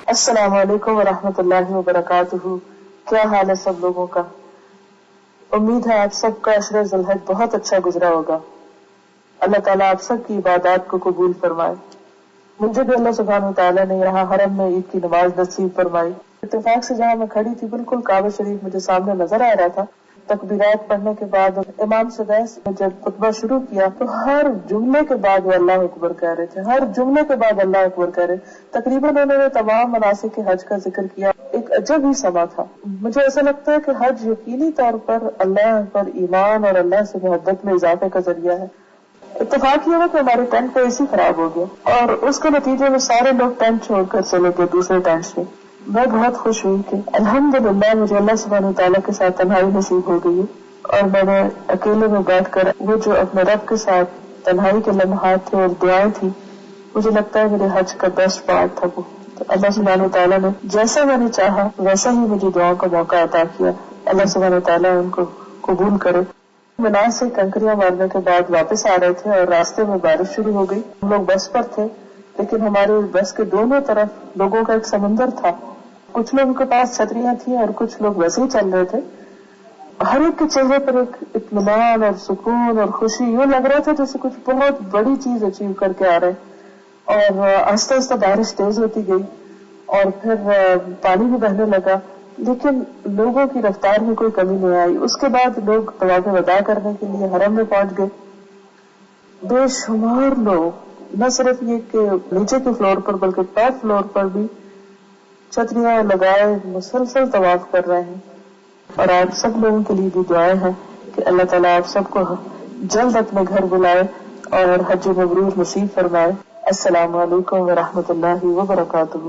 السلام علیکم ورحمۃ اللہ وبرکاتہ. کیا حال ہے سب لوگوں کا؟ امید ہے آپ سب کا عشرہ ذوالحج بہت اچھا گزرا ہوگا. اللہ تعالیٰ آپ سب کی عبادات کو قبول فرمائے. مجھے بھی اللہ سبحانہ وتعالیٰ نے یہاں حرم میں عید کی نماز نصیب فرمائی. اتفاق سے جہاں میں کھڑی تھی بالکل کعبہ شریف مجھے سامنے نظر آ رہا تھا. تکبیرات پڑھنے کے بعد امام سے جب خطبہ شروع کیا تو ہر جملے کے بعد وہ اللہ اکبر کہہ رہے تھے، ہر جملے کے بعد اللہ اکبر کہہ رہے. تقریباً انہوں نے تمام مناسک حج کا ذکر کیا. ایک عجب ہی سما تھا. مجھے ایسا لگتا ہے کہ حج یقینی طور پر اللہ پر ایمان اور اللہ سے محبت میں اضافے کا ذریعہ ہے. اتفاق یہ ہوا کہ ہمارے ٹینٹ کا اے سی خراب ہو گیا اور اس کے نتیجے میں سارے لوگ ٹینٹ چھوڑ کر چلے گئے دوسرے ٹینٹ سے. میں بہت خوش ہوئی کہ الحمدللہ مجھے اللہ سبحانہ تعالیٰ کے ساتھ تنہائی نصیب ہو گئی اور میں نے اکیلے میں بیٹھ کر وہ جو اپنے رب کے ساتھ تنہائی کے لمحات تھے اور دعائیں تھی، مجھے لگتا ہے میرے حج کا بیسٹ پارٹ تھا وہ. تو اللہ سبحانہ تعالیٰ نے جیسا میں نے چاہا ویسا ہی مجھے دعاؤں کا موقع عطا کیا. اللہ سبحانہ تعالیٰ ان کو قبول کرے. مینار سے کنکریاں مارنے کے بعد واپس آ رہے تھے اور راستے میں بارش شروع ہو گئی. ہم لوگ بس پر تھے لیکن ہمارے بس کے دونوں طرف لوگوں کا ایک سمندر تھا. کچھ لوگوں کے پاس چھتریاں تھیں اور کچھ لوگ ویسے ہی چل رہے تھے. ہر ایک کے چہرے پر ایک اطمینان اور سکون اور خوشی، یوں لگ رہا تھا جیسے کچھ بہت بڑی چیز اچیو کر کے آ رہے. اور آہستہ آہستہ بارش تیز ہوتی گئی اور پھر پانی بھی بہنے لگا، لیکن لوگوں کی رفتار میں کوئی کمی نہیں آئی. اس کے بعد لوگ طواف وداع کرنے کے لیے حرم میں پہنچ گئے. بے شمار لوگ نہ صرف یہ کہ نیچے کے فلور پر بلکہ ٹاپ فلور پر بھی چھتریاں لگائے مسلسل طواف کر رہے ہیں. اور آپ سب لوگوں کے لیے بھی دعائیں ہیں کہ اللہ تعالیٰ آپ سب کو جلد اپنے گھر بلائے اور حج مبرور نصیب فرمائے. السلام علیکم ورحمۃ اللہ وبرکاتہ.